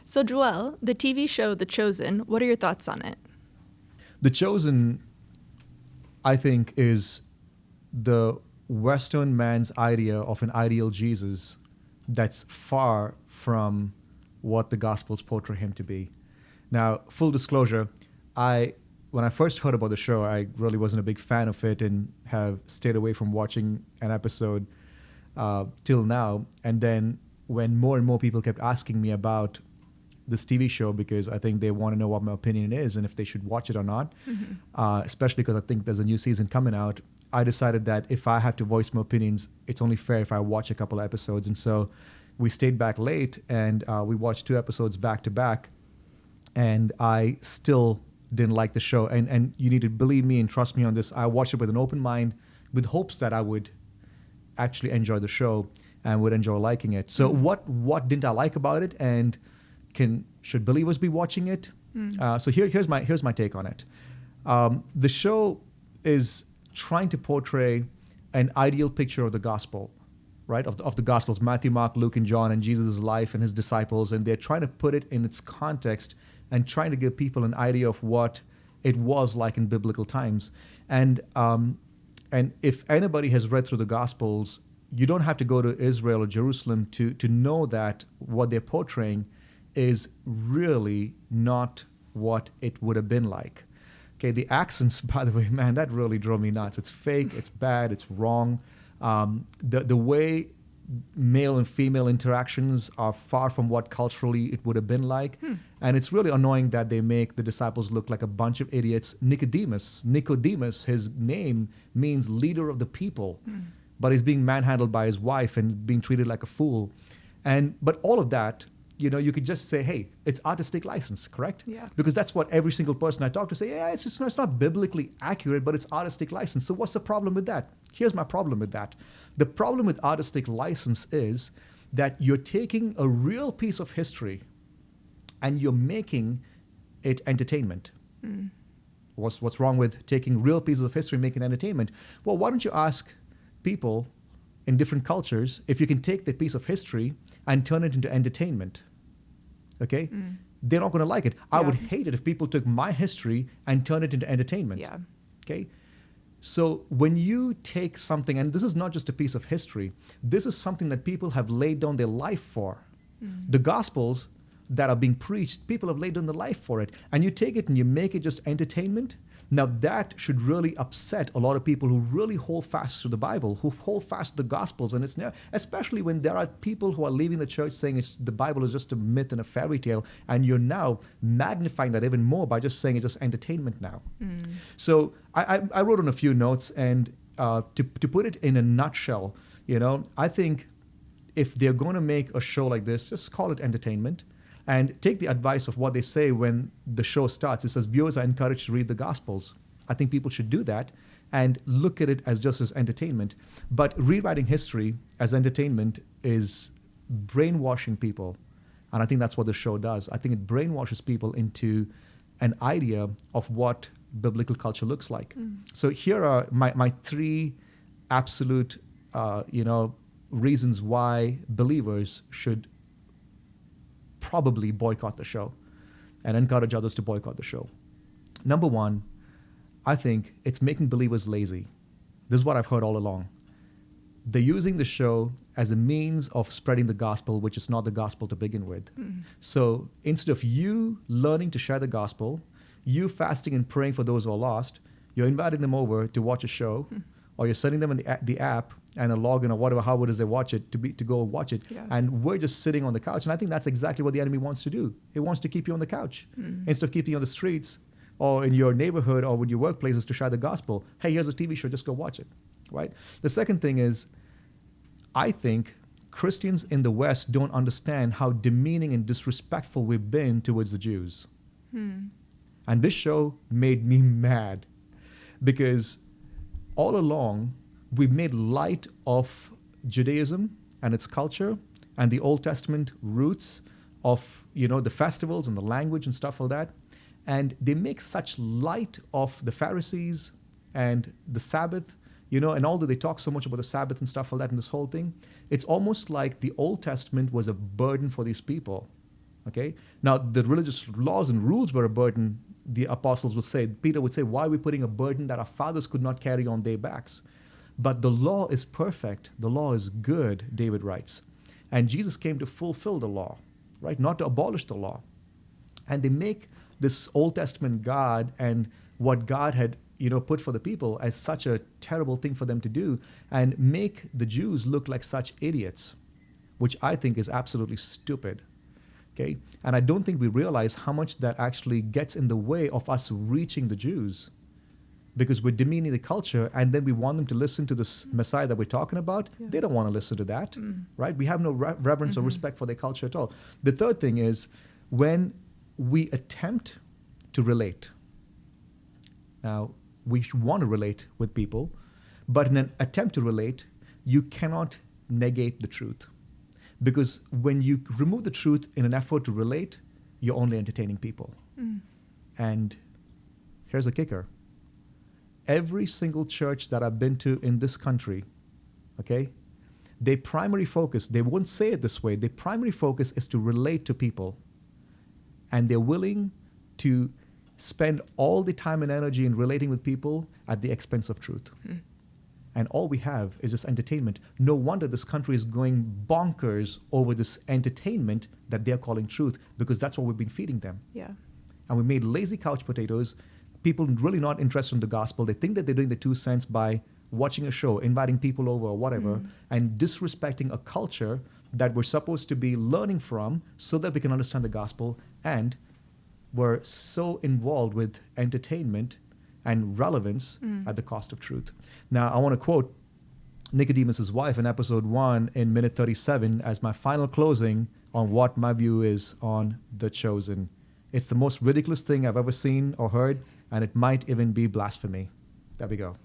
So, Joel, the TV show The Chosen, what are your thoughts on it? The Chosen, I think, is the Western man's idea of an ideal Jesus that's far from what the Gospels portray him to be. Now, full disclosure, when I first heard about the show, I really wasn't a big fan of it and have stayed away from watching an episode till now. And then when more and more people kept asking me about this TV show, because I think they want to know what my opinion is and if they should watch it or not, especially because I think there's a new season coming out, I decided that if I have to voice my opinions, it's only fair if I watch a couple of episodes. And so we stayed back late and we watched 2 episodes back to back. And I still didn't like the show. And you need to believe me and trust me on this. I watched it with an open mind, with hopes that I would actually enjoy the show and would enjoy liking it. So what didn't I like about it? And should believers be watching it? So here's my take on it. The show is trying to portray an ideal picture of the gospel, right? Of the Gospels, Matthew, Mark, Luke, and John, and Jesus' life and his disciples. And they're trying to put it in its context and trying to give people an idea of what it was like in biblical times. And if anybody has read through the Gospels, you don't have to go to Israel or Jerusalem to know that what they're portraying is really not what it would have been like. Okay, the accents, by the way, man, that really drove me nuts. It's fake, it's bad, it's wrong. The way male and female interactions are far from what culturally it would have been like. And it's really annoying that they make the disciples look like a bunch of idiots. Nicodemus, his name means leader of the people, but he's being manhandled by his wife and being treated like a fool. But all of that, you could just say, hey, it's artistic license, correct? Yeah. Because that's what every single person I talk to say, yeah, it's not biblically accurate, but it's artistic license. So what's the problem with that? Here's my problem with that. The problem with artistic license is that you're taking a real piece of history and you're making it entertainment. What's wrong with taking real pieces of history and making entertainment? Well, why don't you ask people in different cultures if you can take that piece of history and turn it into entertainment? Okay? They're not going to like it. I would hate it if people took my history and turn it into entertainment. Yeah. Okay? So when you take something, and this is not just a piece of history, this is something that people have laid down their life for. The Gospels that are being preached, people have laid down their life for it. And you take it and you make it just entertainment. Now that should really upset a lot of people who really hold fast to the Bible, who hold fast to the Gospels. And especially when there are people who are leaving the church saying the Bible is just a myth and a fairy tale, and you're now magnifying that even more by just saying it's just entertainment now. So I wrote on a few notes, and to put it in a nutshell, I think if they're going to make a show like this, just call it entertainment. And take the advice of what they say when the show starts. It says viewers are encouraged to read the Gospels. I think people should do that and look at it as just as entertainment. But rewriting history as entertainment is brainwashing people. And I think that's what the show does. I think it brainwashes people into an idea of what biblical culture looks like. So here are my 3 absolute reasons why believers should probably boycott the show and encourage others to boycott the show. Number 1, I think it's making believers lazy. This is what I've heard all along. They're using the show as a means of spreading the gospel, which is not the gospel to begin with. So instead of you learning to share the gospel, you fasting and praying for those who are lost, you're inviting them over to watch a show, or you're sending them the app and a login or whatever, how it is they watch it, to go watch it. Yeah. And we're just sitting on the couch. And I think that's exactly what the enemy wants to do. It wants to keep you on the couch. Instead of keeping you on the streets or in your neighborhood or with your workplaces to share the gospel. Hey, here's a TV show, just go watch it, right? The second thing is, I think Christians in the West don't understand how demeaning and disrespectful we've been towards the Jews. And this show made me mad because all along, we've made light of Judaism and its culture and the Old Testament roots of, the festivals and the language and stuff like that. And they make such light of the Pharisees and the Sabbath, and although they talk so much about the Sabbath and stuff like that and this whole thing, it's almost like the Old Testament was a burden for these people. Okay? Now, the religious laws and rules were a burden, the apostles would say. Peter would say, why are we putting a burden that our fathers could not carry on their backs? But the law is perfect. The law is good, David writes. And Jesus came to fulfill the law, right? Not to abolish the law. And they make this Old Testament God and what God had, put for the people as such a terrible thing for them to do, and make the Jews look like such idiots, which I think is absolutely stupid. Okay? And I don't think we realize how much that actually gets in the way of us reaching the Jews, because we're demeaning the culture, and then we want them to listen to this Messiah that we're talking about. Yeah. They don't want to listen to that, right? We have no reverence or respect for their culture at all. The third thing is when we attempt to relate. Now, we want to relate with people, but in an attempt to relate, you cannot negate the truth. Because when you remove the truth in an effort to relate, you're only entertaining people. And here's the kicker. Every single church that I've been to in this country, okay, their primary focus, they won't say it this way, their primary focus is to relate to people. And they're willing to spend all the time and energy in relating with people at the expense of truth. And all we have is this entertainment. No wonder this country is going bonkers over this entertainment that they're calling truth, because that's what we've been feeding them. Yeah. And we made lazy couch potatoes. People really not interested in the gospel. They think that they're doing the 2 cents by watching a show, inviting people over or whatever, and disrespecting a culture that we're supposed to be learning from so that we can understand the gospel. And we're so involved with entertainment and relevance at the cost of truth. Now, I want to quote Nicodemus' wife in episode 1 in minute 37 as my final closing on what my view is on The Chosen. It's the most ridiculous thing I've ever seen or heard, and it might even be blasphemy. There we go.